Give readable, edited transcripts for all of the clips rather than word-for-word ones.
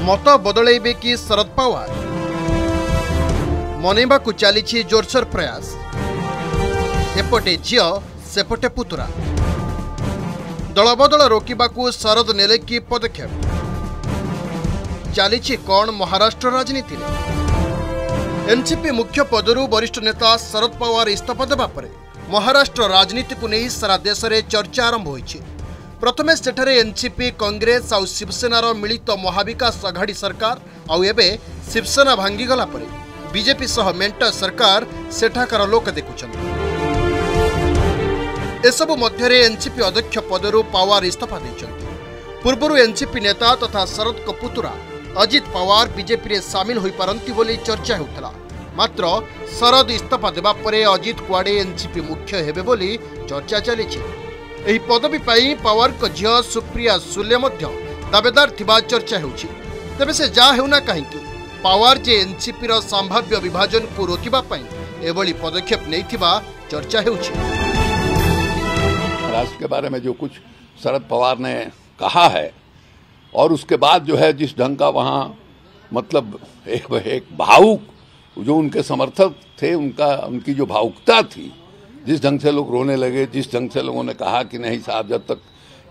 मत बदलैबे कि शरद पवार मनैबा को चली जोरसोर प्रयास एपटे झियो सेपटे पुतुरा दलबदल रोकवा शरद नेले कि पदक्षेप चली कौन महाराष्ट्र राजनीति में एनसीपी मुख्य पदरू वरिष्ठ नेता शरद पवार इस्तीफा देवा पर महाराष्ट्र राजनीति को नहीं सारा देश में चर्चा आरंभ होइछि। प्रथमे सेठारे एनसीपी कांग्रेस आउ शिवसेनार मिलित महाविकास अघाड़ी सरकार आउ एबे शिवसेना भांगी गला परे बीजेपी सह मेंट सरकार सेठाकार लोक देखुछन। एसबु मध्यरे एनसीपी अध्यक्ष पदरू पवार इस्तीफा दैछन्ति। पूर्वरु एनसीपी नेता तथा शरद को पुतुरा अजित पवार बीजेपी रे शामिल होई पारंती बोली चर्चा हेउथला। मात्र शरद इस्तीफा देबा परे अजित कुआडे एनसीपी मुख्य हेबे बोली चर्चा चलीछि। एही पदवी पाई पवार को झियो सुप्रिया सुले मध्य दावेदार थिबा चर्चा हेउछि। तबे से जा हेउना काहेकि पवार जे एनसीपी रो संभाव्य विभाजन को रोकिबा पाई एभली पदक्षेप नैथिबा चर्चा हेउछि। राष्ट्र के बारे में जो कुछ शरद पवार ने कहा है और उसके बाद जो है जिस ढंग का वहाँ मतलब एक भावुक जो उनके समर्थक थे उनकी जो भावुकता थी, जिस ढंग से लोग रोने लगे, जिस ढंग से लोगों ने कहा कि नहीं साहब जब तक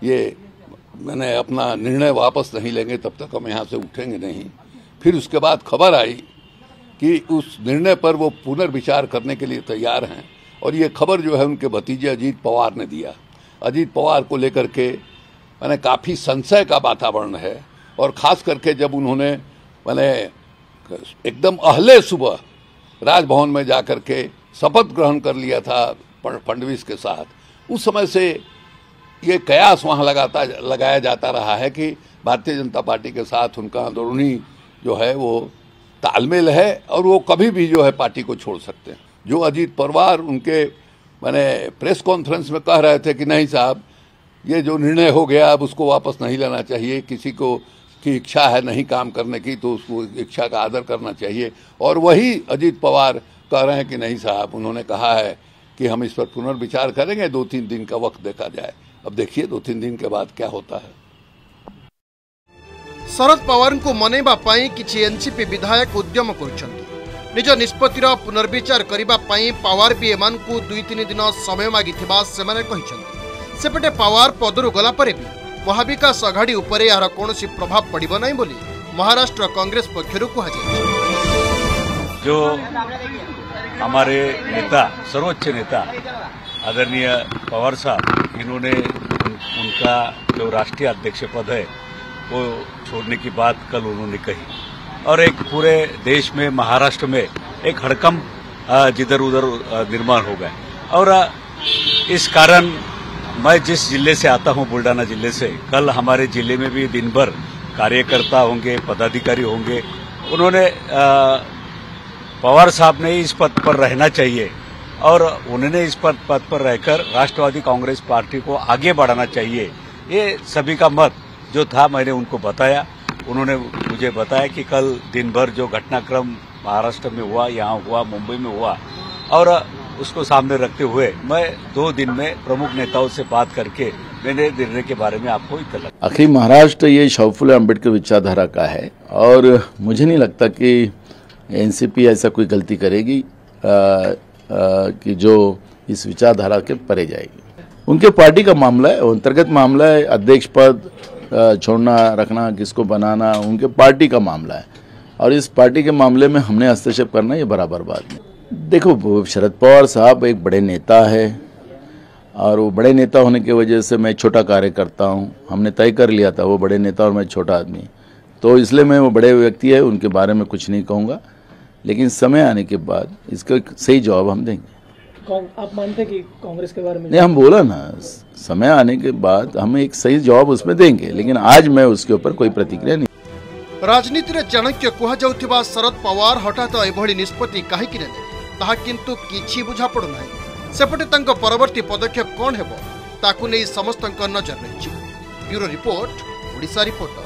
ये मैंने अपना निर्णय वापस नहीं लेंगे तब तक हम यहाँ से उठेंगे नहीं। फिर उसके बाद खबर आई कि उस निर्णय पर वो पुनर्विचार करने के लिए तैयार हैं और ये खबर जो है उनके भतीजे अजीत पवार ने दिया। अजीत पवार को लेकर के मैंने काफ़ी संशय का वातावरण है और ख़ास करके जब उन्होंने मैंने एकदम अहले सुबह राजभवन में जाकर के शपथ ग्रहण कर लिया था फडणवीस के साथ, उस समय से ये कयास वहाँ लगाया जाता रहा है कि भारतीय जनता पार्टी के साथ उनका अंदरूनी जो है वो तालमेल है और वो कभी भी जो है पार्टी को छोड़ सकते हैं। जो अजीत पवार उनके मैंने प्रेस कॉन्फ्रेंस में कह रहे थे कि नहीं साहब ये जो निर्णय हो गया अब उसको वापस नहीं लेना चाहिए, किसी को की इच्छा है नहीं काम करने की तो उसको इच्छा का आदर करना चाहिए। और वही अजीत पवार कह रहे हैं कि नहीं साहब उन्होंने कहा है कि हम इस पर पुनर्विचार करेंगे, 2-3 दिन का वक्त देखा जाए। अब देखिए 2-3 दिन के बाद क्या होता है। शरद पवार को मनैबा पाई किछि एनसीपी विधायक उद्यम करुछन्ति। निज निष्पत्तिर पुनर्विचार करिबा पाई पवार भी एमान को 2-3 दिन समय मागिथिबा सेमाने कहिछन्ति। सेपटे पवार पदरू गला परे भी महाविकास अघाड़ी उपरे यार कौनसी प्रभाव पड़िबो नहीं बोली महाराष्ट्र कांग्रेस पक्षरु कहा। जो हमारे नेता सर्वोच्च नेता आदरणीय पवार साहब इन्होंने उनका जो राष्ट्रीय अध्यक्ष पद है वो छोड़ने की बात कल उन्होंने कही और एक पूरे देश में महाराष्ट्र में एक हड़कंप जिधर उधर निर्माण हो गया। और इस कारण मैं जिस जिले से आता हूं बुल्ढाना जिले से, कल हमारे जिले में भी दिन भर कार्यकर्ता होंगे, पदाधिकारी होंगे। उन्होंने पवार साहब ने इस पद पर रहना चाहिए और उन्होंने इस पद पर रहकर राष्ट्रवादी कांग्रेस पार्टी को आगे बढ़ाना चाहिए, ये सभी का मत जो था मैंने उनको बताया। उन्होंने मुझे बताया कि कल दिन भर जो घटनाक्रम महाराष्ट्र में हुआ, यहाँ हुआ, मुंबई में हुआ और उसको सामने रखते हुए मैं 2 दिन में प्रमुख नेताओं से बात करके मैंने निर्णय के बारे में आपको इत्तला। आखिर महाराष्ट्र ये शाहू फुले अम्बेडकर विचारधारा का है और मुझे नहीं लगता कि एनसीपी ऐसा कोई गलती करेगी कि जो इस विचारधारा के परे जाएगी। उनके पार्टी का मामला है, अंतर्गत मामला है। अध्यक्ष पद छोड़ना रखना किसको बनाना उनके पार्टी का मामला है और इस पार्टी के मामले में हमने हस्तक्षेप करना ये बराबर बात नहीं। देखो शरद पवार साहब एक बड़े नेता है और वो बड़े नेता होने की वजह से मैं छोटा कार्यकर्ता हूँ। हमने तय कर लिया था वो बड़े नेता और मैं छोटा आदमी, तो इसलिए मैं वो बड़े व्यक्ति है उनके बारे में कुछ नहीं कहूँगा, लेकिन समय आने के बाद इसका सही जवाब हम देंगे। आप मानते कि कांग्रेस के बारे में? नहीं, हम बोला ना समय आने के बाद हम एक सही जवाब उसमें देंगे, लेकिन आज मैं उसके ऊपर कोई प्रतिक्रिया नहीं। राजनीति रे चाणक्य कुहा जाउथिबा शरद पवार हठात एभली निष्पत्ति काहेकि नेले ताहा किंतु किछि बुझा पड़ु नाही। सेपटे तांको परवर्ती पदक्षेप कोन हेबो ताकु नै समस्तक नजर रहिछि। Bureau report, Odisha reporter.